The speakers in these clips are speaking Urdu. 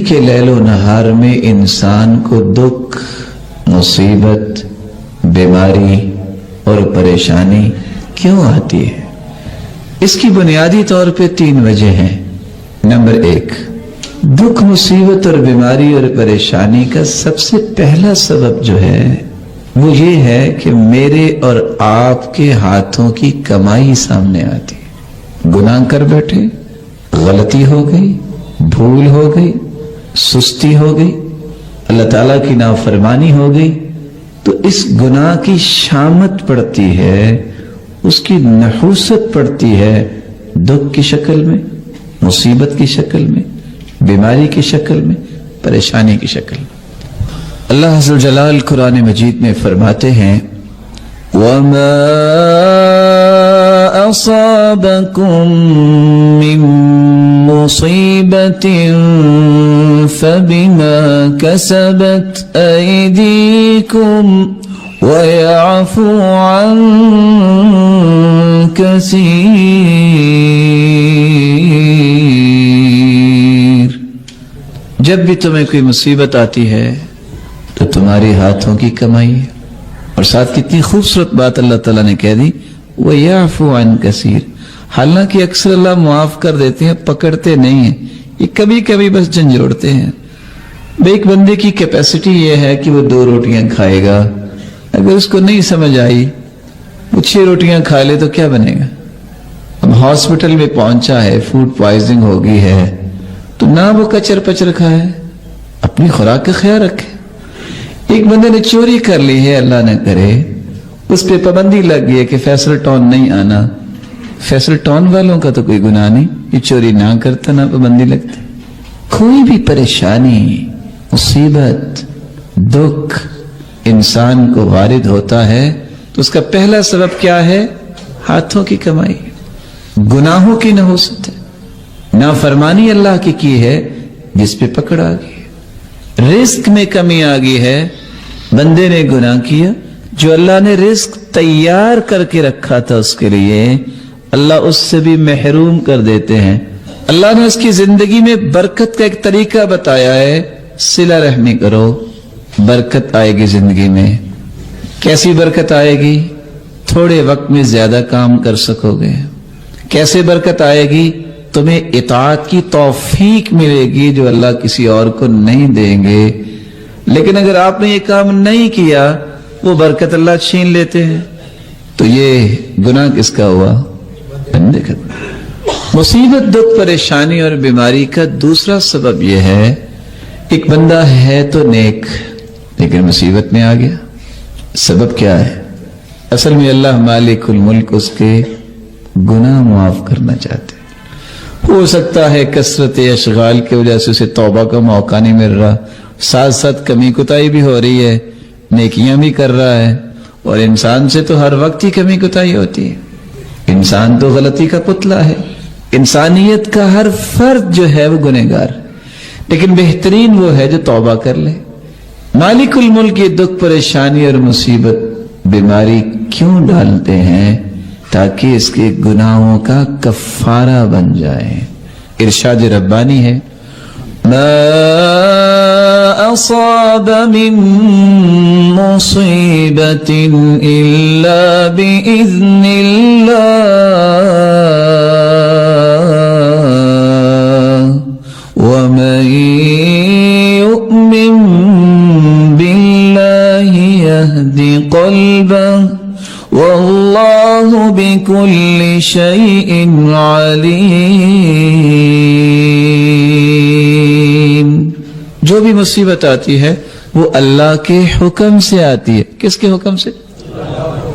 کے لیل و نہار میں انسان کو دکھ، مصیبت، بیماری اور پریشانی کیوں آتی ہے؟ اس کی بنیادی طور پہ 3 وجہ ہیں۔ نمبر 1، دکھ، مصیبت اور بیماری اور پریشانی کا سب سے پہلا سبب جو ہے وہ یہ ہے کہ میرے اور آپ کے ہاتھوں کی کمائی سامنے آتی ہے۔ گناہ کر بیٹھے، غلطی ہو گئی، بھول ہو گئی، سستی ہو گئی، اللہ تعالیٰ کی نافرمانی ہو گئی، تو اس گناہ کی شامت پڑتی ہے، اس کی نحوست پڑتی ہے دکھ کی شکل میں، مصیبت کی شکل میں، بیماری کی شکل میں، پریشانی کی شکل میں۔ اللہ عز و جلال قرآن مجید میں فرماتے ہیں وَمَا أَصَابَكُم مِّن مُّصِيبَةٍ فَبِمَا كَسَبَتْ أَيْدِيكُمْ وَيَعْفُو عَن كَثِيرٍ۔ جب بھی تمہیں کوئی مصیبت آتی ہے تو تمہارے ہاتھوں کی کمائی ہے، اور ساتھ کتنی خوبصورت بات اللہ تعالیٰ نے کہہ دی وَيَعْفُو عَن كَثِيرٍ۔ حالانکہ اکثر اللہ معاف کر دیتے ہیں، پکڑتے نہیں ہیں، یہ کبھی کبھی بس جھنجھوڑتے ہیں۔ ایک بندے کی کیپیسٹی یہ ہے کہ وہ 2 روٹیاں کھائے گا، اگر اس کو نہیں سمجھ آئی وہ 6 روٹیاں کھا لے تو کیا بنے گا؟ اب ہاسپٹل میں پہنچا ہے، فوڈ پوائزنگ ہو گئی ہے، تو نہ وہ کچر پچر کھائے، اپنی خوراک کا خیال رکھے۔ ایک بندے نے چوری کر لی ہے، اللہ نہ کرے، اس پہ پابندی لگ گئی ہے کہ فیصل ٹاؤن نہیں آنا۔ فیصل ٹاؤن والوں کا تو کوئی گناہ نہیں، یہ چوری نہ کرتا، نہ پابندی لگتی۔ کوئی بھی پریشانی، مصیبت، دکھ انسان کو وارد ہوتا ہے تو اس کا پہلا سبب کیا ہے؟ ہاتھوں کی کمائی، گناہوں کی نحوست ہے، نافرمانی اللہ کی ہے جس پہ پکڑ آ گئی ہے، رزق میں کمی آ گئی ہے، بندے نے گناہ کیا، جو اللہ نے رزق تیار کر کے رکھا تھا اس کے لیے اللہ اس سے بھی محروم کر دیتے ہیں۔ اللہ نے اس کی زندگی میں برکت کا ایک طریقہ بتایا ہے، صلہ رحمی کرو، برکت آئے گی زندگی میں۔ کیسی برکت آئے گی؟ تھوڑے وقت میں زیادہ کام کر سکو گے۔ کیسے برکت آئے گی؟ تمہیں اطاعت کی توفیق ملے گی جو اللہ کسی اور کو نہیں دیں گے۔ لیکن اگر آپ نے یہ کام نہیں کیا وہ برکت اللہ چھین لیتے ہیں۔ تو یہ گناہ کس کا ہوا؟ بندے کا۔ مصیبت، دکھ، پریشانی اور بیماری کا دوسرا سبب یہ ہے، ایک بندہ ہے تو نیک لیکن مصیبت میں آ گیا۔ سبب کیا ہے؟ اصل میں اللہ مالک الملک اس کے گناہ معاف کرنا چاہتے ہیں۔ ہو سکتا ہے کثرت اشغال کی وجہ سے اسے توبہ کا موقع نہیں مل رہا، ساتھ ساتھ کمی کوتاہی بھی ہو رہی ہے، نیکیاں بھی کر رہا ہے، اور انسان سے تو ہر وقت ہی کمی کوتاہی ہوتی ہے۔ انسان تو غلطی کا پتلا ہے، انسانیت کا ہر فرد جو ہے وہ گنہگار، لیکن بہترین وہ ہے جو توبہ کر لے۔ مالک الملک یہ دکھ، پریشانی اور مصیبت، بیماری کیوں ڈالتے ہیں؟ تاکہ اس کے گناہوں کا کفارہ بن جائے۔ ارشاد ربانی ہے ما اصاب من مصیبت الا باذن اللہ ومن یؤمن باللہ یہد قلبہ واللہ بکل شیء علیم۔ جو بھی مصیبت آتی ہے وہ اللہ کے حکم سے آتی ہے۔ کس کے حکم سے؟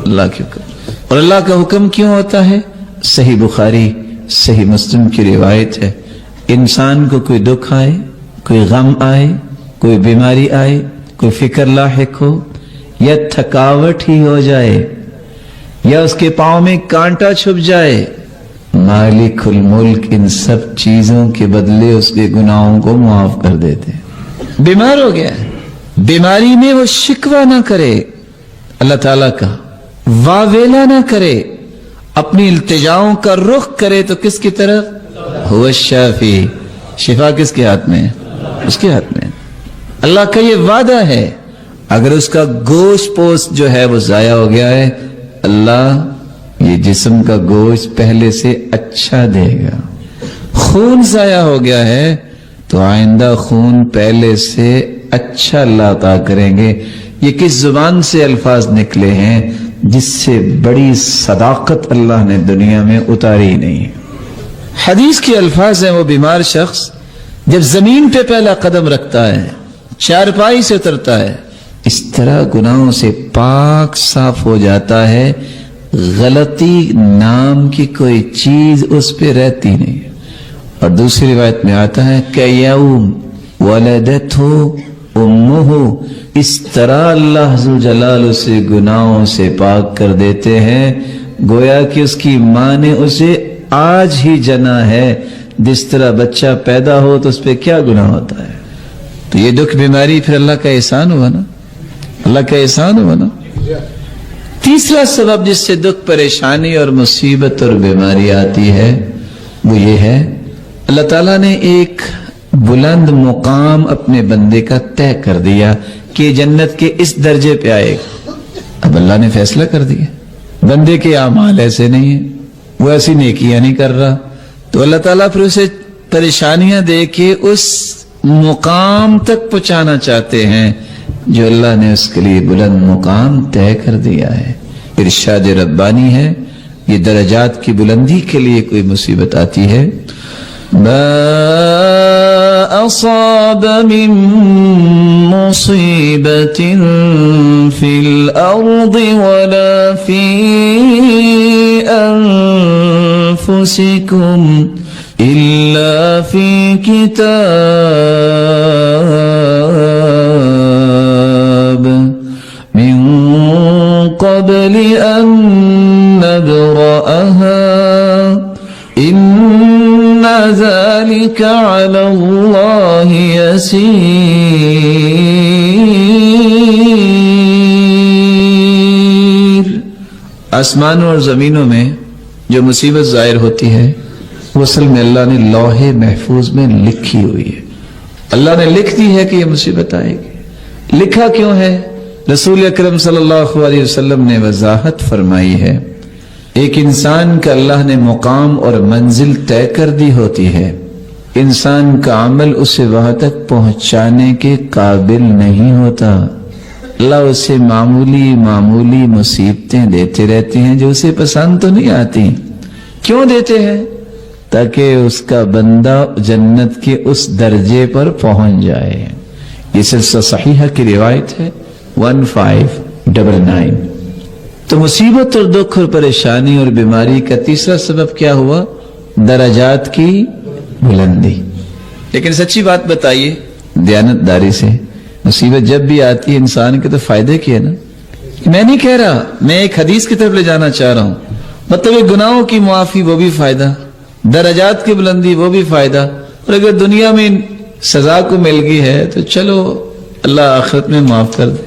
اللہ کے حکم۔ اور اللہ کا حکم کیوں ہوتا ہے؟ صحیح بخاری، صحیح مسلم کی روایت ہے، انسان کو کوئی دکھ آئے، کوئی غم آئے، کوئی بیماری آئے، کوئی فکر لاحق ہو، یا تھکاوٹ ہی ہو جائے، یا اس کے پاؤں میں کانٹا چھپ جائے، مالک الملک ان سب چیزوں کے بدلے اس کے گناہوں کو معاف کر دیتے۔ بیمار ہو گیا، بیماری میں وہ شکوہ نہ کرے اللہ تعالیٰ کا، واویلا نہ کرے، اپنی التجاؤں کا رخ کرے تو کس کی طرف؟ هو الشافی، شفا کس کے ہاتھ میں؟ اس کے ہاتھ میں. اللہ کا یہ وعدہ ہے اگر اس کا گوشت پوست جو ہے وہ ضائع ہو گیا ہے، اللہ یہ جسم کا گوشت پہلے سے اچھا دے گا. خون ضائع ہو گیا ہے تو آئندہ خون پہلے سے اچھا اللہ عطا کریں گے. یہ کس زبان سے الفاظ نکلے ہیں جس سے بڑی صداقت اللہ نے دنیا میں اتاری نہیں. حدیث کے الفاظ ہیں، وہ بیمار شخص جب زمین پہ پہلا قدم رکھتا ہے، چارپائی سے اترتا ہے، اس طرح گناہوں سے پاک صاف ہو جاتا ہے، غلطی نام کی کوئی چیز اس پہ رہتی نہیں. اور دوسری روایت میں آتا ہے کہ یوم ولدتہ امہ، اس طرح اللہ ذوالجلال اسے گناہوں سے پاک کر دیتے ہیں گویا کہ اس کی ماں نے اسے آج ہی جنا ہے. جس طرح بچہ پیدا ہو تو اس پہ کیا گناہ ہوتا ہے. تو یہ دکھ بیماری پھر اللہ کا احسان ہوا نا، اللہ کا احسان ہوا نا. تیسرا سبب جس سے دکھ، پریشانی اور مصیبت اور بیماری آتی ہے وہ یہ ہے اللہ تعالیٰ نے ایک بلند مقام اپنے بندے کا طے کر دیا کہ جنت کے اس درجے پہ آئے گا. اب اللہ نے فیصلہ کر دیا، بندے کے اعمال ایسے نہیں ہیں، وہ ایسی نیکیاں نہیں کر رہا، تو اللہ تعالیٰ پھر اسے پریشانیاں دے کے اس مقام تک پہنچانا چاہتے ہیں جو اللہ نے اس کے لیے بلند مقام طے کر دیا ہے. ارشاد ربانی ہے، یہ درجات کی بلندی کے لیے کوئی مصیبت آتی ہے. ما اصاب من مصیبت فی الارض ولا فی انفسکم الا فی کتاب من قبل ان نبرأها ان ذلك على اللہ یسیر. آسمانوں اور زمینوں میں جو مصیبت ظاہر ہوتی ہے وہ اصل میں اللہ نے لوح محفوظ میں لکھی ہوئی ہے. اللہ نے لکھ دی ہے کہ یہ مصیبت آئے گی. لکھا کیوں ہے؟ رسول اکرم صلی اللہ علیہ وسلم نے وضاحت فرمائی ہے. ایک انسان کا اللہ نے مقام اور منزل طے کر دی ہوتی ہے، انسان کا عمل اسے وہاں تک پہنچانے کے قابل نہیں ہوتا. اللہ اسے معمولی مصیبتیں دیتے رہتے ہیں جو اسے پسند تو نہیں آتی. کیوں دیتے ہیں؟ تاکہ اس کا بندہ جنت کے اس درجے پر پہنچ جائے. یہ سلسلہ صحیحہ کی روایت ہے 1599. تو مصیبت اور دکھ اور پریشانی اور بیماری کا تیسرا سبب کیا ہوا؟ درجات کی بلندی. لیکن سچی بات بتائیے دیانت داری سے، مصیبت جب بھی آتی ہے انسان کے تو فائدے کی ہے نا. میں نہیں کہہ رہا، میں ایک حدیث کی طرف لے جانا چاہ رہا ہوں. مطلب گناہوں کی معافی وہ بھی فائدہ، درجات کی بلندی وہ بھی فائدہ. اور اگر دنیا میں سزا کو مل گئی ہے تو چلو اللہ آخرت میں معاف کر دے.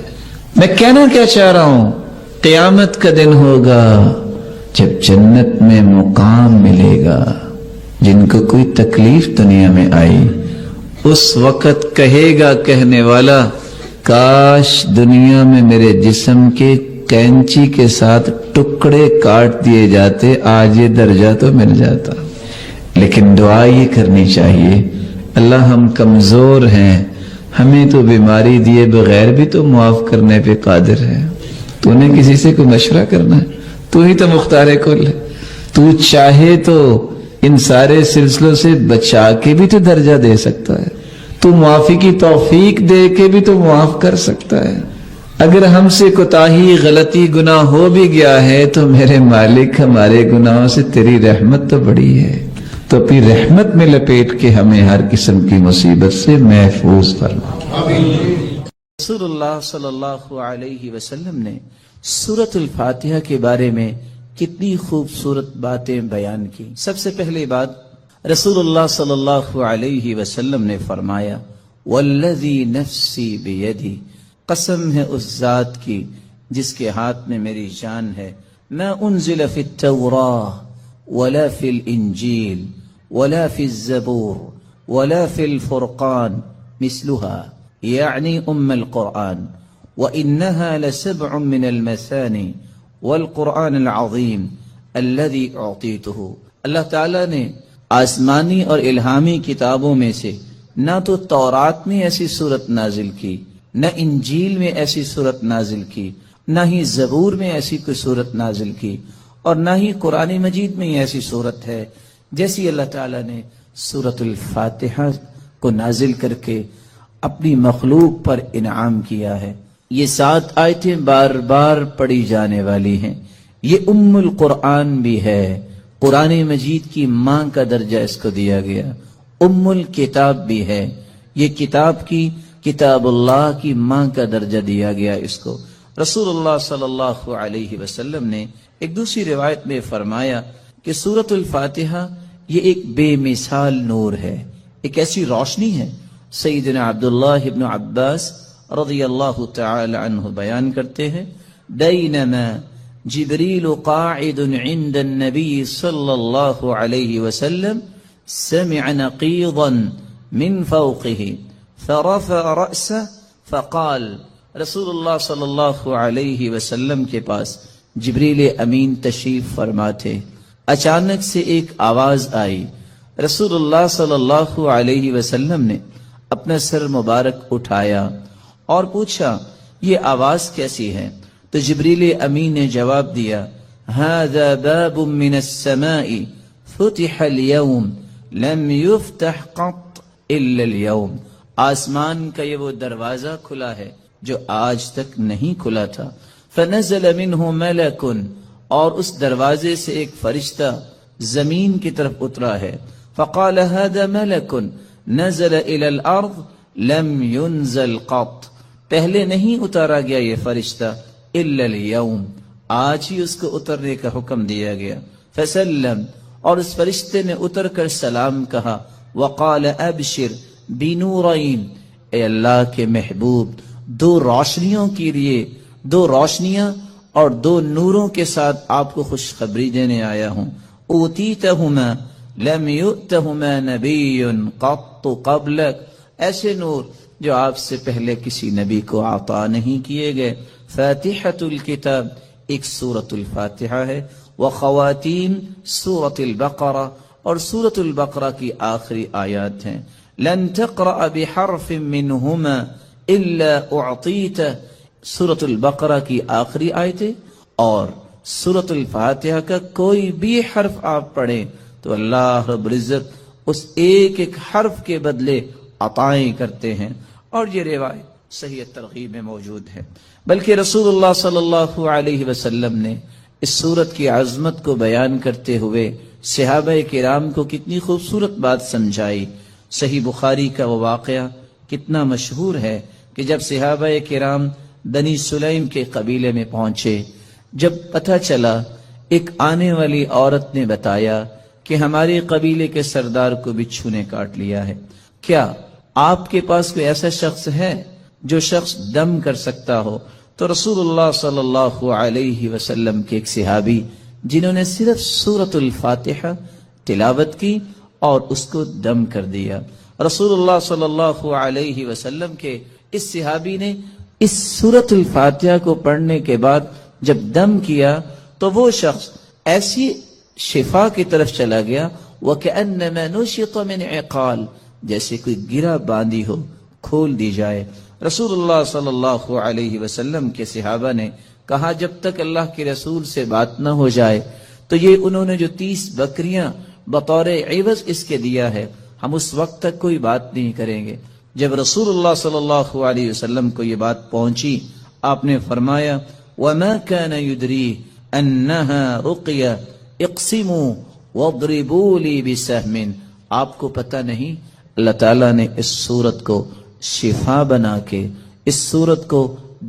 میں کہنا کیا چاہ رہا ہوں، قیامت کا دن ہوگا جب جنت میں مقام ملے گا. جن کو کوئی تکلیف دنیا میں آئی اس وقت کہے گا کہنے والا، کاش دنیا میں میرے جسم کے کینچی کے ساتھ ٹکڑے کاٹ دیے جاتے، آج یہ درجہ تو مل جاتا. لیکن دعا یہ کرنی چاہیے، اللہ ہم کمزور ہیں، ہمیں تو بیماری دیے بغیر بھی تو معاف کرنے پہ قادر ہے. تو نے کسی سے کوئی مشورہ کرنا ہے؟ تو ہی تو مختار کل ہے. تو چاہے تو ان سارے سلسلوں سے بچا کے بھی تو درجہ دے سکتا ہے، تو معافی کی توفیق دے کے بھی تو معاف کر سکتا ہے. اگر ہم سے کوتاہی غلطی گناہ ہو بھی گیا ہے تو میرے مالک ہمارے گناہوں سے تیری رحمت تو بڑی ہے، تو اپنی رحمت میں لپیٹ کے ہمیں ہر قسم کی مصیبت سے محفوظ فرما. رسول اللہ صلی اللہ علیہ وسلم نے سورۃ الفاتحہ کے بارے میں کتنی خوبصورت باتیں بیان کی. سب سے پہلی بات رسول اللہ صلی اللہ علیہ وسلم نے فرمایا، والذی نفسی بیدی، قسم ہے اس ذات کی جس کے ہاتھ میں میری جان ہے، ما انزل فی التوراہ ولا فی الانجیل ولا فی الزبور ولا فی الفرقان مثلها يعني القرآن وإنها لسبع من المثاني والقرآن العظيم الذي أعطيته. اللہ تعالیٰ نے آسمانی اور الہامی کتابوں میں سے نہ تو تورات میں ایسی صورت نازل کی، نہ انجیل میں ایسی صورت نازل کی، نہ ہی زبور میں ایسی کوئی صورت نازل کی، اور نہ ہی قرآن مجید میں ایسی صورت ہے جیسی اللہ تعالیٰ نے سورۃ الفاتحہ کو نازل کر کے اپنی مخلوق پر انعام کیا ہے۔ یہ 7 آیتیں بار بار پڑھی جانے والی ہیں۔ یہ ام القرآن بھی ہے، قرآن مجید کی ماں کا درجہ اس کو دیا گیا، ام الکتاب بھی ہے، یہ کتاب کی کتاب اللہ کی ماں کا درجہ دیا گیا اس کو۔ رسول اللہ صلی اللہ علیہ وسلم نے ایک دوسری روایت میں فرمایا کہ سورۃ الفاتحہ یہ ایک بے مثال نور ہے، ایک ایسی روشنی ہے۔ سیدنا عبداللہ ابن عباس رضی اللہ تعالی عنہ بیان کرتے ہیں، بینما جبریل قاعد عند النبی صلی اللہ علیہ وسلم سمع نقیضا من فوقه فرفع رأسه فقال، رسول اللہ صلی اللہ علیہ وسلم کے پاس جبریل امین تشریف فرما تھے۔ اچانک سے ایک آواز آئی، رسول اللہ صلی اللہ علیہ وسلم نے اپنا سر مبارک اٹھایا اور پوچھا یہ آواز کیسی ہے؟ تو جبریل امین نے جواب دیا، هذا باب من السماء فتح اليوم لم يفتح قط الا اليوم، آسمان کا یہ وہ دروازہ کھلا ہے جو آج تک نہیں کھلا تھا۔ فنزل منه ملک، اور اس دروازے سے ایک فرشتہ زمین کی طرف اترا ہے۔ فقال هذا ملک نزل الى الارض لم ينزل قط، پہلے نہیں اتارا گیا یہ فرشتہ الا اليوم، آج ہی اس کو اترنے کا حکم دیا گیا۔ فسلم، اور اس فرشتے نے اتر کر سلام کہا۔ وقال ابشر بنورین، اے اللہ کے محبوب 2 روشنیوں کے لیے، 2 روشنیاں اور 2 نوروں کے ساتھ آپ کو خوشخبری دینے آیا ہوں۔ اوتیتہما لم یؤتہما نبی قط قبلک، ایسے نور جو آپ سے پہلے کسی نبی کو عطا نہیں کیے گئے۔ فاتحۃ الکتاب، ایک سورۃ الفاتحہ ہے، وخواتیم سورۃ البقرہ، اور سورۃ البقرہ کی آخری آیات ہیں۔ لن تقرأ بحرف منہما الا اعطیت، سورۃ البقرہ کی آخری آیتیں اور سورۃ الفاتحہ کا کوئی بھی حرف آپ پڑھیں تو اللہ رب العزت اس ایک ایک حرف کے بدلے عطائیں کرتے ہیں۔ اور یہ روایت صحیح ترغیب میں موجود ہے۔ بلکہ رسول اللہ صلی اللہ علیہ وسلم نے اس سورت کی عظمت کو بیان کرتے ہوئے صحابہ کرام کو کتنی خوبصورت بات سمجھائی۔ صحیح بخاری کا وہ واقعہ کتنا مشہور ہے کہ جب صحابہ کرام بنی سلیم کے قبیلے میں پہنچے، جب پتہ چلا، ایک آنے والی عورت نے بتایا کہ ہمارے قبیلے کے سردار کو بچھو نے کاٹ لیا ہے، کیا آپ کے پاس کوئی ایسا شخص ہے جو شخص دم کر سکتا ہو؟ تو رسول اللہ صلی اللہ علیہ وسلم کے ایک صحابی جنہوں نے صرف سورۃ الفاتحہ تلاوت کی اور اس کو دم کر دیا، رسول اللہ صلی اللہ علیہ وسلم کے اس صحابی نے اس سورۃ الفاتحہ کو پڑھنے کے بعد جب دم کیا تو وہ شخص ایسی شفا کی طرف چلا گیا، وَكَأَنَّمَا نُشِطَ مِنْ عِقَالٍ، جیسے کوئی گرہ باندھی ہو کھول دی جائے۔ رسول اللہ صلی اللہ علیہ وسلم کے صحابہ نے کہا جب تک اللہ کے رسول سے بات نہ ہو جائے تو یہ انہوں نے جو 30 بکریاں بطور عوض اس کے دیا ہے، ہم اس وقت تک کوئی بات نہیں کریں گے۔ جب رسول اللہ صلی اللہ علیہ وسلم کو یہ بات پہنچی، آپ نے فرمایا وَمَا كَانَ يُدْرِي أَنَّهَا رُقْيَةٌ اقسموا واضربوا لي بسهم، آپ کو پتہ نہیں اللہ تعالیٰ نے اس سورت کو شفا بنا کے، اس سورت کو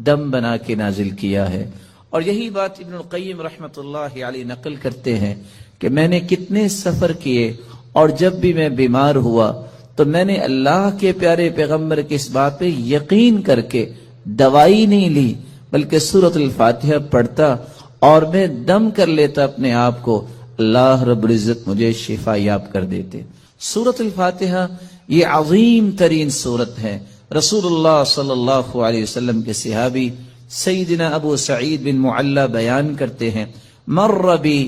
دم بنا کے نازل کیا ہے۔ اور یہی بات ابن القیم رحمۃ اللہ علیہ نقل کرتے ہیں کہ میں نے کتنے سفر کیے اور جب بھی میں بیمار ہوا تو میں نے اللہ کے پیارے پیغمبر کی اس بات پہ یقین کر کے دوائی نہیں لی بلکہ سورۃ الفاتحہ پڑھتا اور میں دم کر لیتا اپنے آپ کو، اللہ رب العزت مجھے شفا یاب کر دیتے۔ سورۃ الفاتحہ یہ عظیم ترین صورت ہے۔ رسول اللہ صلی اللہ علیہ وسلم کے صحابی سیدنا ابو سعید بن معلی بیان کرتے ہیں، مر بی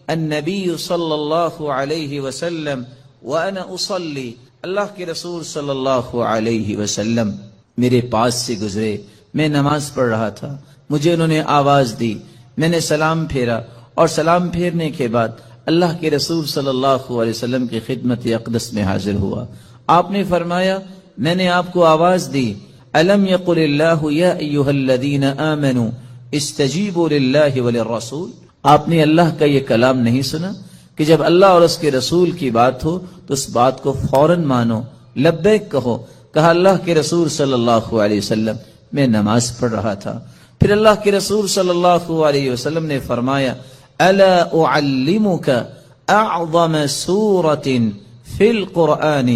النبی صلی اللہ علیہ وسلم وانا اصلی، اللہ کے رسول صلی اللہ علیہ وسلم میرے پاس سے گزرے، میں نماز پڑھ رہا تھا، مجھے انہوں نے آواز دی، میں نے سلام پھیرا، اور سلام پھیرنے کے بعد اللہ کے رسول صلی اللہ علیہ وسلم کی خدمت اقدس میں حاضر ہوا۔ آپ نے فرمایا، میں نے آپ کو آواز دی، الم یقل اللہ یا ایھا الذین آمنوا استجیبوا للہ وللرسول، آپ نے اللہ کا یہ کلام نہیں سنا کہ جب اللہ اور اس کے رسول کی بات ہو تو اس بات کو فوراً مانو، لبیک کہو۔ کہا اللہ کے رسول صلی اللہ علیہ وسلم میں نماز پڑھ رہا تھا۔ پھر اللہ کے رسول صلی اللہ علیہ وسلم نے فرمایا، الا اعلمک اعظم سورۃ فی القرآن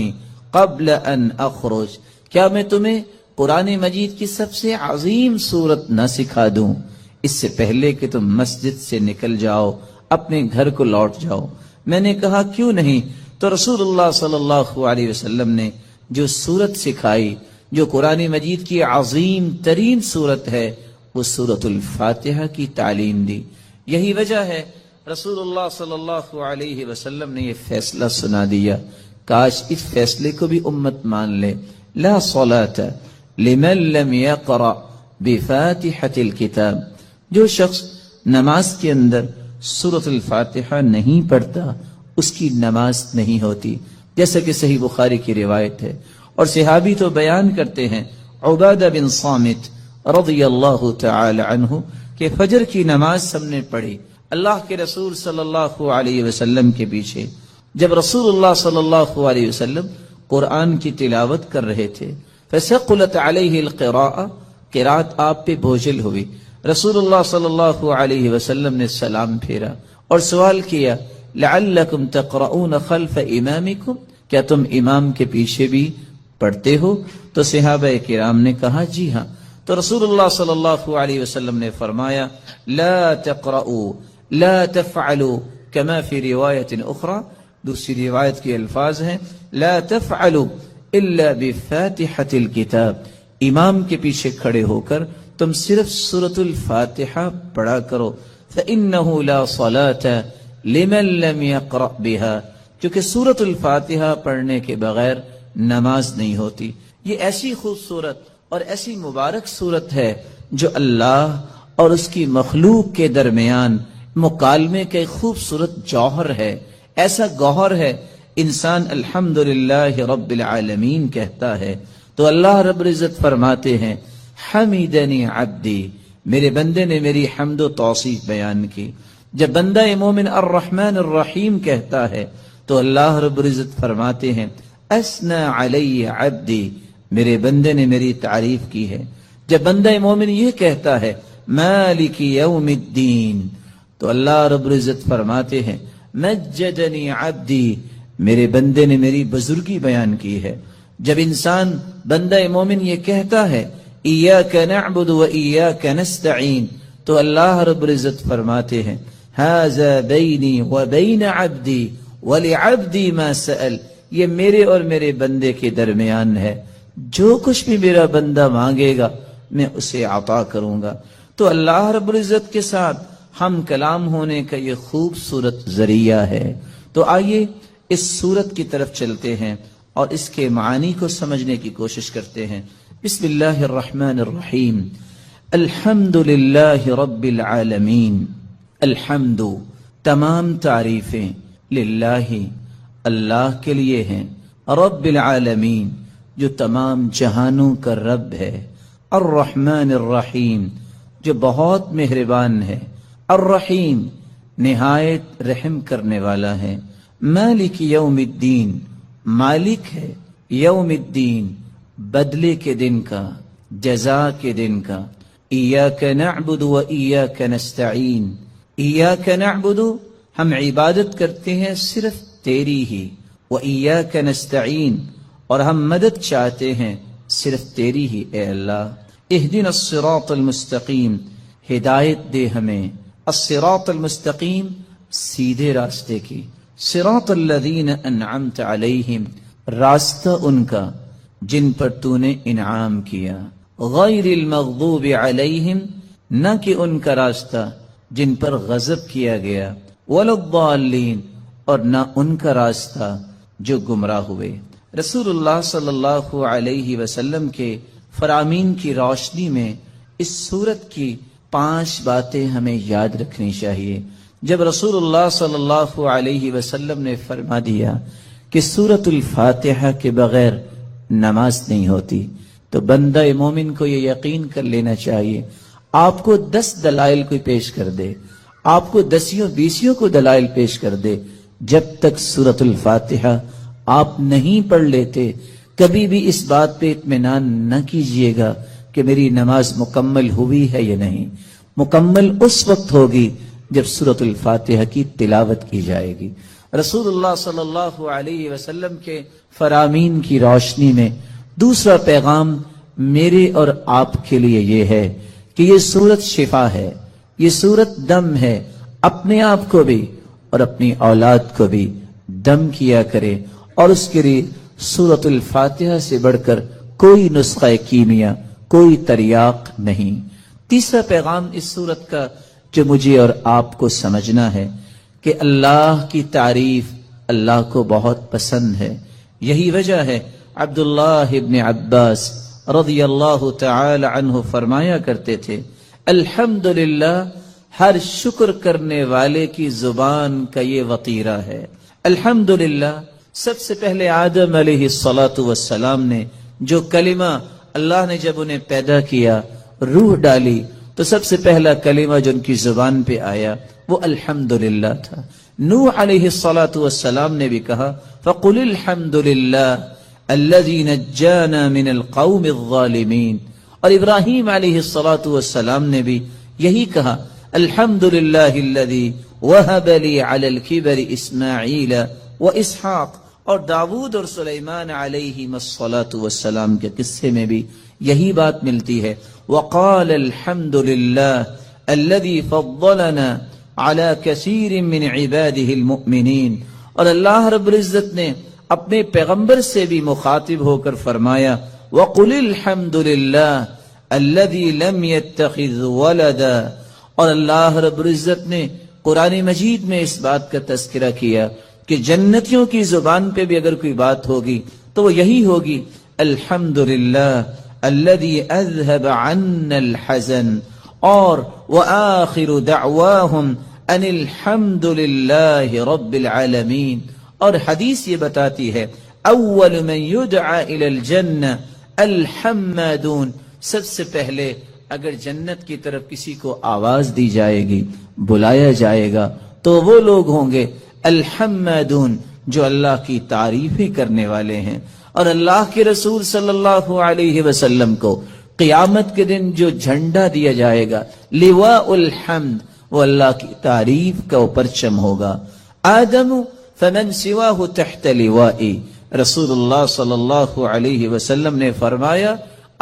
قبل ان اخرج، کیا میں تمہیں قرآن مجید کی سب سے عظیم سورت نہ سکھا دوں اس سے پہلے کہ تم مسجد سے نکل جاؤ، اپنے گھر کو لوٹ جاؤ؟ میں نے کہا کیوں نہیں؟ تو رسول اللہ صلی اللہ علیہ وسلم نے جو سورت سکھائی، جو قرآن مجید کی عظیم ترین سورت ہے، وہ سورۃ الفاتحہ کی تعلیم دی۔ یہی وجہ ہے رسول اللہ صلی اللہ علیہ وسلم نے یہ فیصلہ سنا دیا، کاش اس فیصلے کو بھی امت مان لے، لا صلاۃ لمن لم یقرأ بفاتحۃ الکتاب، جو شخص نماز کے اندر سورۃ الفاتحہ نہیں پڑھتا اس کی نماز نہیں ہوتی، جیسا کہ صحیح بخاری کی روایت ہے۔ اور صحابی تو بیان کرتے ہیں، عبادہ بن صامت رضی اللہ تعالی عنہ کہ فجر کی نماز ہم نے پڑھی اللہ کے رسول صلی اللہ علیہ وسلم کے پیچھے، جب رسول اللہ صلی اللہ علیہ وسلم قرآن کی تلاوت کر رہے تھے، فثقلت علیہ القراءۃ، قرات آپ پہ بوجھل ہوئی، رسول اللہ صلی اللہ علیہ وسلم نے سلام پھیرا اور سوال کیا، لعلکم تقرؤون خلف امامکم، کیا تم امام کے پیچھے بھی پڑھتے ہو؟ تو صحابہ کرام نے کہا جی ہاں۔ تو رسول اللہ صلی اللہ علیہ وسلم نے فرمایا، لا تقرؤوا لا تفعلوا كما فی روایت اخرى، دوسری روایت کے الفاظ ہیں، لا تفعلوا الا بفاتحۃ الکتاب، امام کے پیچھے کھڑے ہو کر تم صرف سورۃ الفاتحہ پڑھا کرو، فإنہ لا صلاة لمن لم يقرأ بها، کیونکہ سورۃ الفاتحہ پڑھنے کے بغیر نماز نہیں ہوتی۔ یہ ایسی خوبصورت اور ایسی مبارک صورت ہے جو اللہ اور اس کی مخلوق کے درمیان مکالمے کا ایک خوبصورت جوہر ہے، ایسا گوہر ہے، انسان الحمدللہ رب العالمین کہتا ہے تو اللہ رب العزت فرماتے ہیں، حمیدنی عبدی، میرے بندے نے میری حمد و توصیف بیان کی۔ جب بندہ مومن الرحمن الرحیم کہتا ہے تو اللہ رب العزت فرماتے ہیں، اثنى علی عبدی، میرے بندے نے میری تعریف کی ہے۔ جب بندہ مومن یہ کہتا ہے، مالک یوم الدین، تو اللہ رب العزت فرماتے ہیں، مجدنی عبدی، میرے بندے نے میری بزرگی بیان کی ہے۔ جب انسان بندہ مومن یہ کہتا ہے، ایاک نعبد و ایاک نستعین، تو اللہ رب العزت فرماتے ہیں، ھذا بینی و بین عبدی ولعبدی ما سأل، یہ میرے اور میرے بندے کے درمیان ہے، جو کچھ بھی میرا بندہ مانگے گا میں اسے عطا کروں گا۔ تو اللہ رب العزت کے ساتھ ہم کلام ہونے کا یہ خوبصورت ذریعہ ہے۔ تو آئیے اس سورت کی طرف چلتے ہیں اور اس کے معانی کو سمجھنے کی کوشش کرتے ہیں۔ بسم اللہ الرحمن الرحیم، الحمد للہ رب العالمین، الحمد، تمام تعریفیں، للہ، اللہ کے لیے ہیں، رب العالمین، جو تمام جہانوں کا رب ہے، الرحمن الرحیم، جو بہت مہربان ہے، الرحیم، نہایت رحم کرنے والا ہے، مالک یوم الدین، مالک ہے یوم الدین، بدلے کے دن کا، جزا کے دن کا، ایاک نعبد و ایاک نستعین، ایاک نعبد، ہم عبادت کرتے ہیں صرف تیری ہی، و ایاک نستعین، اور ہم مدد چاہتے ہیں صرف تیری ہی اے اللہ۔ اہدنا الصراط المستقیم، ہدایت دے ہمیں، الصراط المستقیم، سیدھے راستے کی، صراط الذین انعمت علیہم، راستہ ان کا جن پر تو نے انعام کیا، غیر المغضوب علیہم، نہ کہ ان کا راستہ جن پر غضب کیا گیا، ولا الضالین، اور نہ ان کا راستہ جو گمراہ ہوئے۔ رسول اللہ صلی اللہ علیہ وسلم کے فرامین کی روشنی میں اس سورت کی 5 باتیں ہمیں یاد رکھنی چاہیے۔ جب رسول اللہ صلی اللہ علیہ وسلم نے فرما دیا کہ سورت الفاتحہ کے بغیر نماز نہیں ہوتی، تو بندہ مومن کو یہ یقین کر لینا چاہیے، آپ کو 10 دلائل کوئی پیش کر دے، آپ کو 10 کو دلائل پیش کر دے، جب تک سورت الفاتحہ آپ نہیں پڑھ لیتے کبھی بھی اس بات پہ اطمینان نہ کیجئے گا کہ میری نماز مکمل ہوئی ہے یا نہیں۔ مکمل اس وقت ہوگی جب سورت الفاتحہ کی تلاوت کی جائے گی۔ رسول اللہ صلی اللہ علیہ وسلم کے فرامین کی روشنی میں دوسرا پیغام میرے اور آپ کے لیے یہ ہے کہ یہ سورت شفا ہے، یہ سورت دم ہے، اپنے آپ کو بھی اور اپنی اولاد کو بھی دم کیا کرے، اور اس کے لیے سورت الفاتحہ سے بڑھ کر کوئی نسخہ کیمیا، کوئی تریاق نہیں۔ تیسرا پیغام اس سورت کا جو مجھے اور آپ کو سمجھنا ہے کہ اللہ کی تعریف اللہ کو بہت پسند ہے۔ یہی وجہ ہے عبداللہ ابن عباس رضی اللہ تعالی عنہ فرمایا کرتے تھے، الحمدللہ ہر شکر کرنے والے کی زبان کا یہ وطیرہ ہے۔ الحمدللہ، سب سے پہلے آدم علیہ السلام نے جو کلمہ اللہ نے جب انہیں پیدا کیا، روح ڈالی، تو سب سے پہلا کلمہ جو ان کی زبان پہ آیا وہ الحمدللہ تھا۔ نوح علیہ السلام نے بھی کہا فَقُلِ الْحَمْدُ لِلَّهِ الَّذِي نَجَّانَا مِنَ الْقَوْمِ الظَّالِمِينَ، اور ابراہیم علیہ السلام نے بھی یہی کہا الحمدللہ الذی وہب لی علی الکبر اسماعیل و اسحاق، اور داود اور سلیمان علیہ السلام کے قصے میں بھی یہی بات ملتی ہے، وقال الحمدللہ الذی فضلنا علی کثیر من عباده المؤمنین، اور اللہ رب العزت نے اپنے پیغمبر سے بھی مخاطب ہو کر فرمایا وقل الحمد للہ الذی لم يتخذ ولدا، اور اللہ رب العزت نے قرآن مجید میں اس بات کا تذکرہ کیا کہ جنتیوں کی زبان پہ بھی اگر کوئی بات ہوگی تو وہ یہی ہوگی الحمد للہ الذی اذهب عنا الحزن، اور وآخر دعواہم ان الحمد للہ رب العالمین۔ اور حدیث یہ بتاتی ہے اول من یدعى الى الجنہ الحمادون، سب سے پہلے اگر جنت کی طرف کسی کو آواز دی جائے گی، بلایا جائے گا، تو وہ لوگ ہوں گے الحمادون جو اللہ کی تعریفیں کرنے والے ہیں۔ اور اللہ کے رسول صلی اللہ علیہ وسلم کو قیامت کے دن جو جھنڈا دیا جائے گا لواء الحمد، وہ اللہ کی تعریف کا پرچم ہوگا۔ آدم فمن سواہ تحت لوائی، رسول اللہ صلی اللہ علیہ وسلم نے فرمایا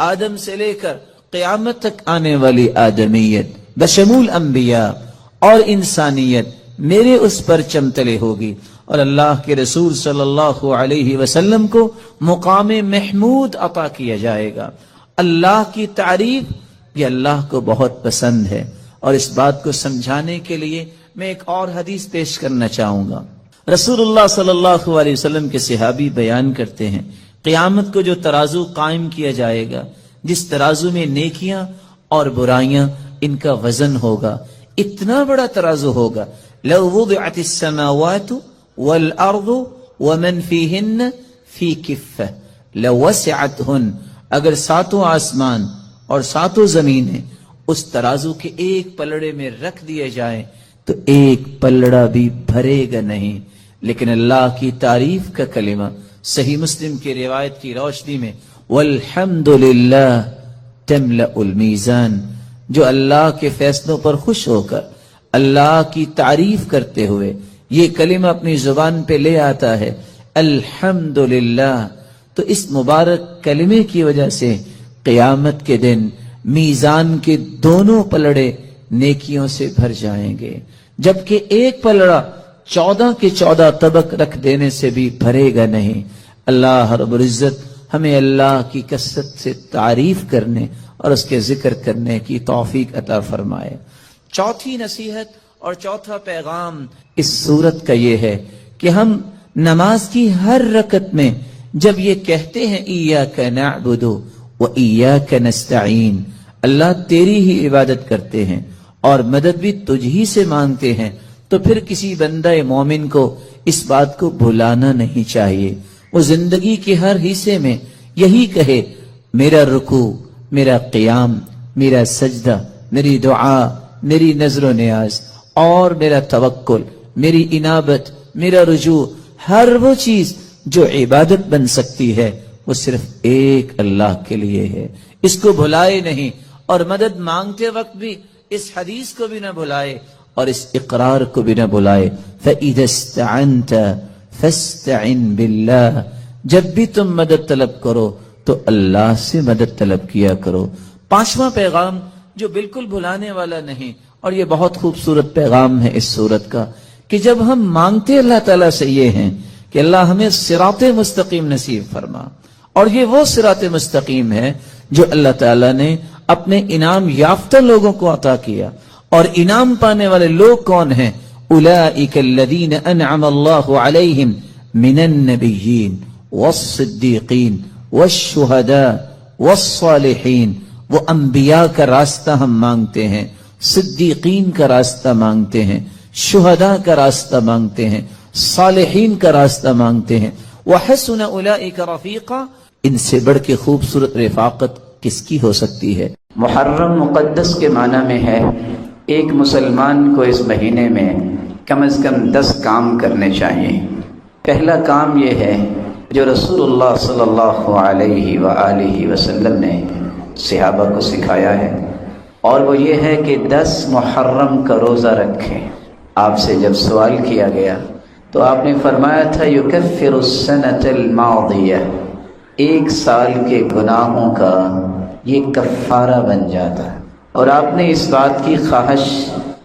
آدم سے لے کر قیامت تک آنے والی آدمیت بشمول انبیاء اور انسانیت میرے اس پرچم تلے ہوگی۔ اور اللہ کے رسول صلی اللہ علیہ وسلم کو مقام محمود عطا کیا جائے گا۔ اللہ کی تعریف یہ اللہ کو بہت پسند ہے، اور اس بات کو سمجھانے کے لیے میں ایک اور حدیث پیش کرنا چاہوں گا۔ رسول اللہ صلی اللہ علیہ وسلم کے صحابی بیان کرتے ہیں قیامت کو جو ترازو قائم کیا جائے گا، جس ترازو میں نیکیاں اور برائیاں ان کا وزن ہوگا، اتنا بڑا ترازو ہوگا، لو وضعت السماوات والارض ومن فیہن فی کفہ لوسعتہن، اگر 7 آسمان اور 7 زمینیں اس ترازو کے ایک پلڑے میں رکھ دیے جائیں تو ایک پلڑا بھی بھرے گا نہیں۔ لیکن اللہ کی تعریف کا کلمہ صحیح مسلم کی روایت کی روشنی میں والحمدللہ تملأ المیزان، جو اللہ کے فیصلوں پر خوش ہو کر اللہ کی تعریف کرتے ہوئے یہ کلمہ اپنی زبان پہ لے آتا ہے الحمدللہ، تو اس مبارک کلمے کی وجہ سے قیامت کے دن میزان کے دونوں پلڑے نیکیوں سے بھر جائیں گے، جبکہ ایک پلڑا 14 کے 14 طبق رکھ دینے سے بھی بھرے گا نہیں۔ اللہ رب العزت ہمیں اللہ کی کثرت سے تعریف کرنے اور اس کے ذکر کرنے کی توفیق عطا فرمائے۔ چوتھی نصیحت اور چوتھا پیغام اس سورت کا یہ ہے کہ ہم نماز کی ہر رکعت میں جب یہ کہتے ہیں ایاک نعبد و ایاک نستعین، اللہ تیری ہی عبادت کرتے ہیں اور مدد بھی تجھ ہی سے مانگتے ہیں، تو پھر کسی بندہ مومن کو اس بات کو بھلانا نہیں چاہیے۔ وہ زندگی کے ہر حصے میں یہی کہے، میرا رکوع، میرا قیام، میرا سجدہ، میری دعا، میری نظر و نیاز اور میرا توکل، میری انابت، میرا رجوع، ہر وہ چیز جو عبادت بن سکتی ہے وہ صرف ایک اللہ کے لیے ہے، اس کو بھلائے نہیں، اور مدد مانگتے وقت بھی اس حدیث کو بھی نہ بھلائے اور اس اقرار کو بھی نہ بھلائے، فَإِذَا اسْتَعَنْتَ فَاسْتَعِنْ بِاللَّهِ، جب بھی تم مدد طلب کرو تو اللہ سے مدد طلب کیا کرو۔ پانچواں پیغام جو بالکل بھلانے والا نہیں، اور یہ بہت خوبصورت پیغام ہے اس سورت کا، کہ جب ہم مانگتے اللہ تعالیٰ سے یہ ہیں کہ اللہ ہمیں صراط مستقیم نصیب فرما، اور یہ وہ صراط مستقیم ہے جو اللہ تعالیٰ نے اپنے انعام یافتہ لوگوں کو عطا کیا، اور انعام پانے والے لوگ کون ہیں؟ اولئک الذین انعم اللہ علیہم من النبیین والصدیقین والشہداء والصالحین۔ وہ انبیاء کا راستہ ہم مانگتے ہیں، صدیقین کا راستہ مانگتے ہیں، شہداء کا راستہ مانگتے ہیں، صالحین کا راستہ مانگتے ہیں۔ وحسن اولئک رفیقا، ان سے بڑھ کے خوبصورت رفاقت کس کی ہو سکتی ہے؟ محرم مقدس کے معنی میں ہے ایک مسلمان کو اس مہینے میں کم از کم 10 کام کرنے چاہیے۔ پہلا کام یہ ہے جو رسول اللہ صلی اللہ علیہ وآلہ وسلم نے صحابہ کو سکھایا ہے، اور وہ یہ ہے کہ 10 محرم کا روزہ رکھیں۔ آپ سے جب سوال کیا گیا تو آپ نے فرمایا تھا یکفر السنۃ الماضیہ، ایک سال کے گناہوں کا یہ کفارہ بن جاتا ہے، اور آپ نے اس بات کی خواہش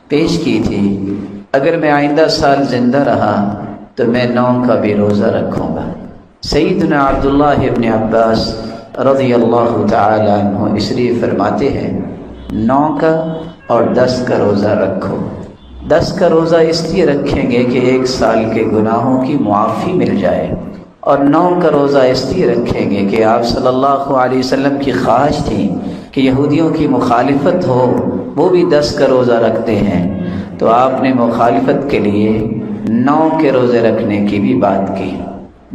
پیش کی تھی اگر میں آئندہ سال زندہ رہا تو میں 9 کا بھی روزہ رکھوں گا۔ سیدنا عبداللہ ابن عباس رضی اللہ تعالی عنہ اس لیے فرماتے ہیں 9 کا اور 10 کا روزہ رکھو۔ 10 کا روزہ اس لیے رکھیں گے کہ ایک سال کے گناہوں کی معافی مل جائے، اور 9 کا روزہ اس لیے رکھیں گے کہ آپ صلی اللہ علیہ وسلم کی خواہش تھی کہ یہودیوں کی مخالفت ہو، وہ بھی 10 کا روزہ رکھتے ہیں، تو آپ نے مخالفت کے لیے 9 کے روزے رکھنے کی بھی بات کی۔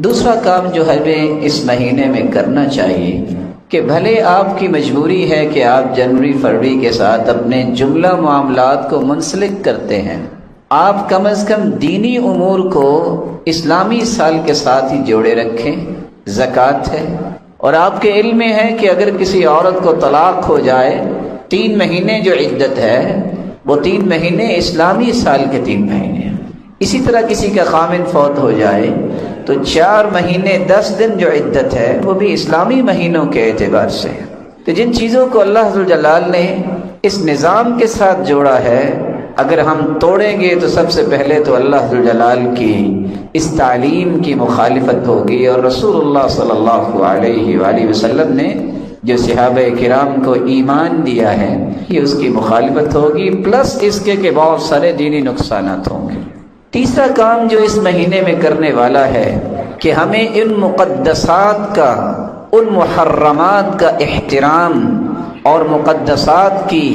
دوسرا کام جو ہمیں اس مہینے میں کرنا چاہیے کہ بھلے آپ کی مجبوری ہے کہ آپ جنوری فروری کے ساتھ اپنے جملہ معاملات کو منسلک کرتے ہیں، آپ کم از کم دینی امور کو اسلامی سال کے ساتھ ہی جوڑے رکھیں۔ زکوٰۃ ہے، اور آپ کے علم میں ہے کہ اگر کسی عورت کو طلاق ہو جائے 3 مہینے جو عدت ہے وہ 3 مہینے اسلامی سال کے 3 مہینے ہیں۔ اسی طرح کسی کا خامن فوت ہو جائے تو 4 مہینے 10 دن جو عدت ہے وہ بھی اسلامی مہینوں کے اعتبار سے ہے۔ تو جن چیزوں کو اللہ ذوالجلال نے اس نظام کے ساتھ جوڑا ہے، اگر ہم توڑیں گے تو سب سے پہلے تو اللہ ذوالجلال کی اس تعلیم کی مخالفت ہوگی، اور رسول اللہ صلی اللہ علیہ وآلہ وسلم نے جو صحابہ کرام کو ایمان دیا ہے یہ اس کی مخالفت ہوگی، پلس اس کے کہ بہت سارے دینی نقصانات ہوں گے۔ تیسرا کام جو اس مہینے میں کرنے والا ہے کہ ہمیں ان مقدسات کا، ان محرمات کا احترام اور مقدسات کی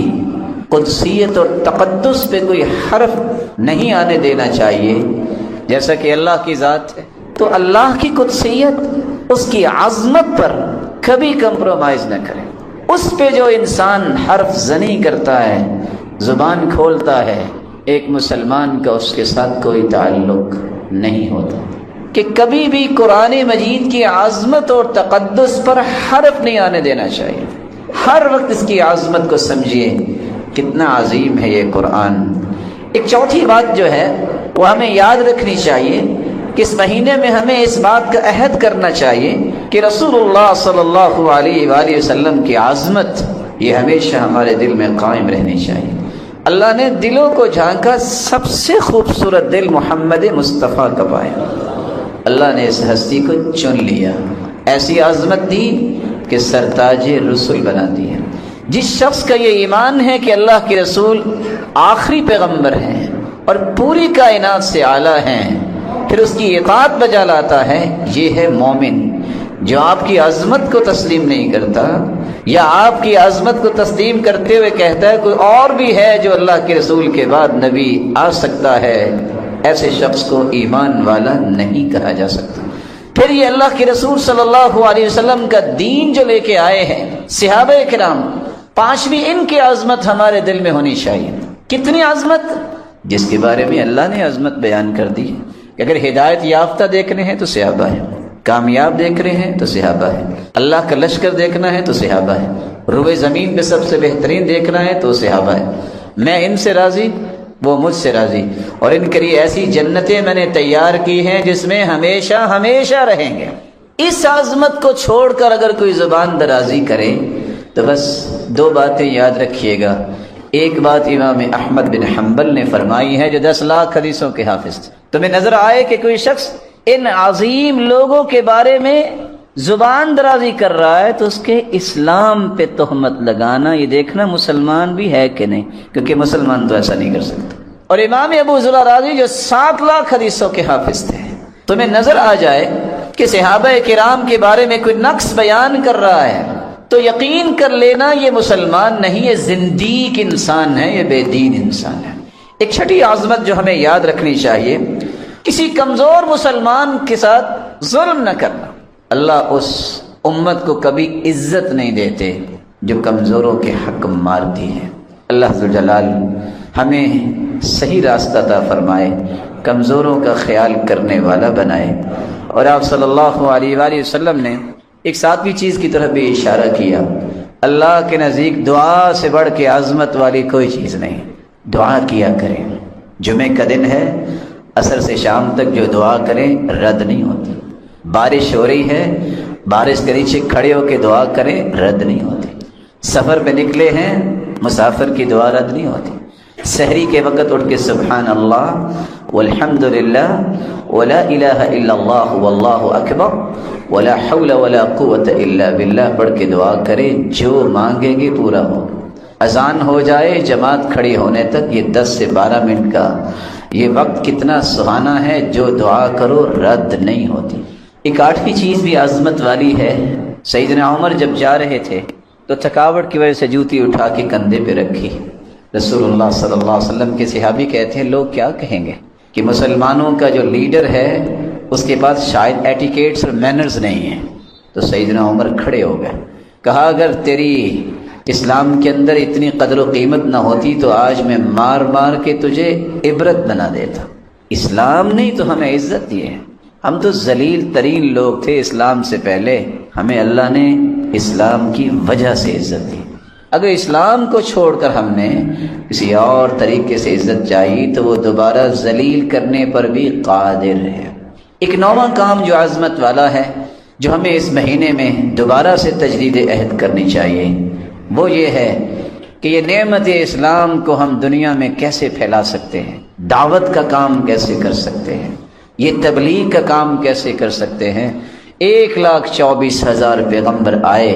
قدسیت اور تقدس پہ کوئی حرف نہیں آنے دینا چاہیے۔ جیسا کہ اللہ کی ذات ہے تو اللہ کی قدسیت، اس کی عظمت پر کبھی کمپرومائز نہ کرے۔ اس پہ جو انسان حرف زنی کرتا ہے، زبان کھولتا ہے، ایک مسلمان کا اس کے ساتھ کوئی تعلق نہیں ہوتا۔ کہ کبھی بھی قرآن مجید کی عظمت اور تقدس پر حرف نہیں آنے دینا چاہیے۔ ہر وقت اس کی عظمت کو سمجھیے، کتنا عظیم ہے یہ قرآن۔ ایک چوتھی بات جو ہے وہ ہمیں یاد رکھنی چاہیے کہ اس مہینے میں ہمیں اس بات کا عہد کرنا چاہیے کہ رسول اللہ صلی اللہ علیہ وآلہ وسلم کی عظمت یہ ہمیشہ ہمارے دل میں قائم رہنی چاہیے۔ اللہ نے دلوں کو جھانکا، سب سے خوبصورت دل محمد مصطفیٰ کا پایا۔ اللہ نے اس ہستی کو چن لیا، ایسی عظمت دی کہ سرتاج رسول بنا دیا۔ جس شخص کا یہ ایمان ہے کہ اللہ کے رسول آخری پیغمبر ہیں اور پوری کائنات سے اعلیٰ ہیں، پھر اس کی اطاعت بجا لاتا ہے، یہ ہے مومن۔ جو آپ کی عظمت کو تسلیم نہیں کرتا یا آپ کی عظمت کو تسلیم کرتے ہوئے کہتا ہے کوئی اور بھی ہے جو اللہ کے رسول کے بعد نبی آ سکتا ہے، ایسے شخص کو ایمان والا نہیں کہا جا سکتا۔ پھر یہ اللہ کے رسول صلی اللہ علیہ وسلم کا دین جو لے کے آئے ہیں، صحابہ کرام، پانچویں ان کی عظمت ہمارے دل میں ہونی چاہیے۔ کتنی عظمت؟ جس کے بارے میں اللہ نے عظمت بیان کر دی کہ اگر ہدایت یافتہ دیکھنے ہیں تو صحابہ ہیں، کامیاب دیکھ رہے ہیں تو صحابہ ہے، اللہ کا لشکر دیکھنا ہے تو صحابہ ہے، روئے زمین پہ سب سے بہترین دیکھنا ہے تو صحابہ ہے۔ میں ان سے راضی، وہ مجھ سے راضی، اور ان کے لیے ایسی جنتیں میں نے تیار کی ہیں جس میں ہمیشہ ہمیشہ رہیں گے۔ اس عظمت کو چھوڑ کر اگر کوئی زبان درازی کرے تو بس دو باتیں یاد رکھیے گا۔ ایک بات امام احمد بن حنبل نے فرمائی ہے جو 10 لاکھ حدیثوں کے حافظ تھے۔ تمہیں نظر آئے کہ کوئی شخص ان عظیم لوگوں کے بارے میں زبان درازی کر رہا ہے تو اس کے اسلام پہ تہمت لگانا، یہ دیکھنا مسلمان بھی ہے کہ نہیں، کیونکہ مسلمان تو ایسا نہیں کر سکتا۔ اور امام ابو ذر رازی جو 7 لاکھ حدیثوں کے حافظ تھے، تمہیں نظر آ جائے کہ صحابہ کرام کے بارے میں کوئی نقص بیان کر رہا ہے تو یقین کر لینا یہ مسلمان نہیں، یہ زندیق انسان ہے، یہ بے دین انسان ہے۔ ایک چھٹی عظمت جو ہمیں یاد رکھنی چاہیے، کسی کمزور مسلمان کے ساتھ ظلم نہ کرنا۔ اللہ اس امت کو کبھی عزت نہیں دیتے جو کمزوروں کے حق مارتی ہے۔ اللہ ذوالجلال ہمیں صحیح راستہ عطا فرمائے، کمزوروں کا خیال کرنے والا بنائے۔ اور آپ صلی اللہ علیہ وآلہ وسلم نے ایک ساتویں چیز کی طرف بھی اشارہ کیا، اللہ کے نزدیک دعا سے بڑھ کے عظمت والی کوئی چیز نہیں۔ دعا کیا کریں، جمعے کا دن ہے، عصر سے شام تک جو دعا کریں رد نہیں ہوتی۔ بارش ہو رہی ہے، بارش کے نیچے کھڑے ہو کے دعا کریں، رد نہیں ہوتی۔ سفر پہ نکلے ہیں، مسافر کی دعا رد نہیں ہوتی۔ سحری کے وقت اٹھ کے سبحان اللہ والحمد للہ ولا الہ الا اللہ واللہ اکبر ولا حول ولا قوت الا باللہ پڑھ کے دعا کریں، جو مانگیں گے پورا ہو۔ اذان ہو جائے جماعت کھڑی ہونے تک، یہ 10 سے 12 منٹ کا یہ وقت کتنا سہانا ہے، جو دعا کرو رد نہیں ہوتی۔ ایک 8ویں چیز بھی عظمت والی ہے۔ سیدنا عمر جب جا رہے تھے تو تھکاوٹ کی وجہ سے جوتی اٹھا کے کندھے پہ رکھی۔ رسول اللہ صلی اللہ علیہ وسلم کے صحابی کہتے ہیں لوگ کیا کہیں گے کہ مسلمانوں کا جو لیڈر ہے اس کے پاس شاید ایٹیکیٹس اور مینرز نہیں ہیں۔ تو سیدنا عمر کھڑے ہو گئے، کہا اگر تیری اسلام کے اندر اتنی قدر و قیمت نہ ہوتی تو آج میں مار مار کے تجھے عبرت بنا دیتا۔ اسلام نہیں تو ہمیں عزت دی ہے، ہم تو ذلیل ترین لوگ تھے اسلام سے پہلے، ہمیں اللہ نے اسلام کی وجہ سے عزت دی۔ اگر اسلام کو چھوڑ کر ہم نے کسی اور طریقے سے عزت چاہی تو وہ دوبارہ ذلیل کرنے پر بھی قادر ہے۔ ایک 9واں کام جو عظمت والا ہے، جو ہمیں اس مہینے میں دوبارہ سے تجدید عہد کرنی چاہیے، وہ یہ ہے کہ یہ نعمت اسلام کو ہم دنیا میں کیسے پھیلا سکتے ہیں، دعوت کا کام کیسے کر سکتے ہیں، یہ تبلیغ کا کام کیسے کر سکتے ہیں۔ 1,24,000 پیغمبر آئے،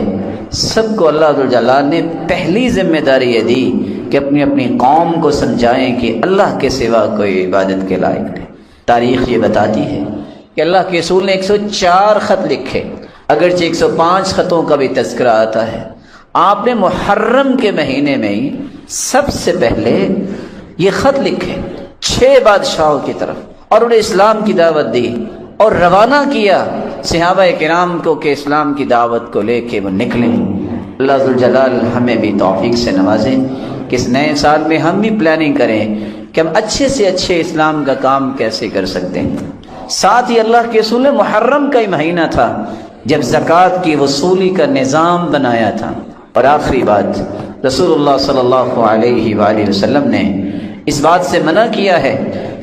سب کو اللہ ذوالجلال نے پہلی ذمہ داری یہ دی کہ اپنی اپنی قوم کو سمجھائیں کہ اللہ کے سوا کوئی عبادت کے لائق نہیں۔ تاریخ یہ بتاتی ہے کہ اللہ کے رسول نے 104 خط لکھے، اگرچہ 105 خطوں کا بھی تذکرہ آتا ہے۔ آپ نے محرم کے مہینے میں ہی سب سے پہلے یہ خط لکھے 6 بادشاہوں کی طرف، اور انہیں اسلام کی دعوت دی اور روانہ کیا صحابہ کرام کو کہ اسلام کی دعوت کو لے کے وہ نکلیں۔ اللہ ذوالجلال ہمیں بھی توفیق سے نوازے کہ اس نئے سال میں ہم بھی پلاننگ کریں کہ ہم اچھے سے اچھے اسلام کا کام کیسے کر سکتے ہیں۔ ساتھ ہی اللہ کے رسول نے محرم کا ہی مہینہ تھا جب زکوٰۃ کی وصولی کا نظام بنایا تھا۔ اور آخری بات، رسول اللہ صلی اللہ علیہ وآلہ وسلم نے اس بات سے منع کیا ہے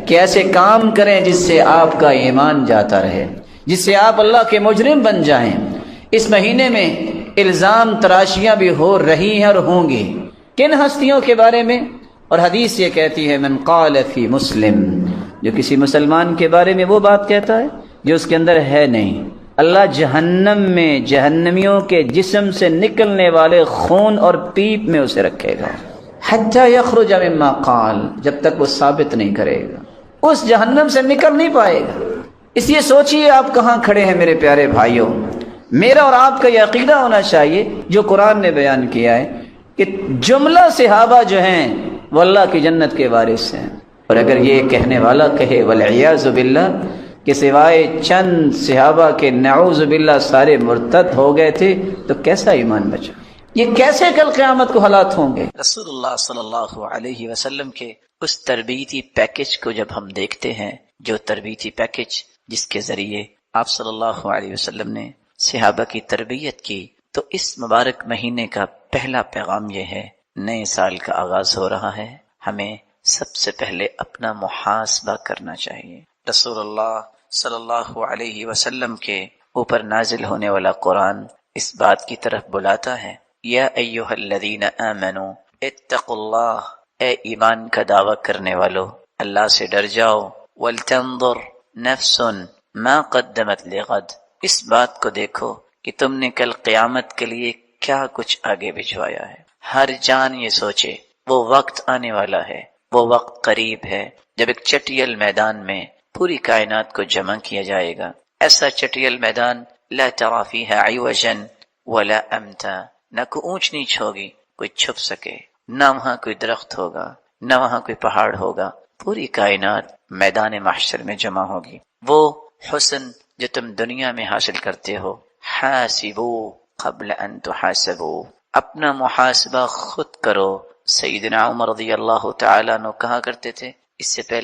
کہ ایسے کام کریں جس سے آپ کا ایمان جاتا رہے، جس سے آپ اللہ کے مجرم بن جائیں۔ اس مہینے میں الزام تراشیاں بھی ہو رہی ہیں اور ہوں گی۔ کن ہستیوں کے بارے میں؟ اور حدیث یہ کہتی ہے من قال فی مسلم، جو کسی مسلمان کے بارے میں وہ بات کہتا ہے جو اس کے اندر ہے نہیں. اللہ جہنم میں جہنمیوں کے جسم سے نکلنے والے خون اور پیپ میں اسے رکھے گا حتی یخرج مما قال، جب تک وہ ثابت نہیں کرے گا، اس جہنم سے نکل نہیں پائے گا. اس لیے سوچئے آپ کہاں کھڑے ہیں میرے پیارے بھائیوں. میرا اور آپ کا یہ عقیدہ ہونا چاہیے جو قرآن نے بیان کیا ہے کہ جملہ صحابہ جو ہیں وہ اللہ کی جنت کے وارث ہیں. اور اگر یہ کہنے والا کہے والعیاذ باللہ کہ سوائے چند صحابہ کے نعوذ باللہ سارے مرتد ہو گئے تھے، تو کیسا ایمان بچا؟ یہ کیسے کل قیامت کو حالات ہوں گے؟ رسول اللہ صلی اللہ علیہ وسلم کے اس تربیتی پیکج کو جب ہم دیکھتے ہیں، جو تربیتی پیکج جس کے ذریعے آپ صلی اللہ علیہ وسلم نے صحابہ کی تربیت کی، تو اس مبارک مہینے کا پہلا پیغام یہ ہے، نئے سال کا آغاز ہو رہا ہے، ہمیں سب سے پہلے اپنا محاسبہ کرنا چاہیے. رسول اللہ صلی اللہ علیہ وسلم کے اوپر نازل ہونے والا قرآن اس بات کی طرف بلاتا ہے، یا ایھا الذین آمنوا اتقوا اللہ، اے ایمان کا دعویٰ کرنے والو اللہ سے ڈر جاؤ، ولتنظر نفس ما قدمت لغد، اس بات کو دیکھو کہ تم نے کل قیامت کے لیے کیا کچھ آگے بھجوایا ہے. ہر جان یہ سوچے وہ وقت آنے والا ہے، وہ وقت قریب ہے جب ایک چٹیل میدان میں پوری کائنات کو جمع کیا جائے گا. ایسا چٹیل میدان لا تری فیہ عوجا ولا امتا، نہ کوئی اونچ نیچ ہوگی کوئی چھپ سکے، نہ وہاں کوئی درخت ہوگا، نہ وہاں کوئی پہاڑ ہوگا. پوری کائنات میدان محشر میں جمع ہوگی. وہ حسن جو تم دنیا میں حاصل کرتے ہو، حاسبو قبل ان تحاسبو، اپنا محاسبہ خود کرو. سیدنا عمر رضی اللہ تعالیٰ عنہ کہا کرتے تھے، اس سے پہلے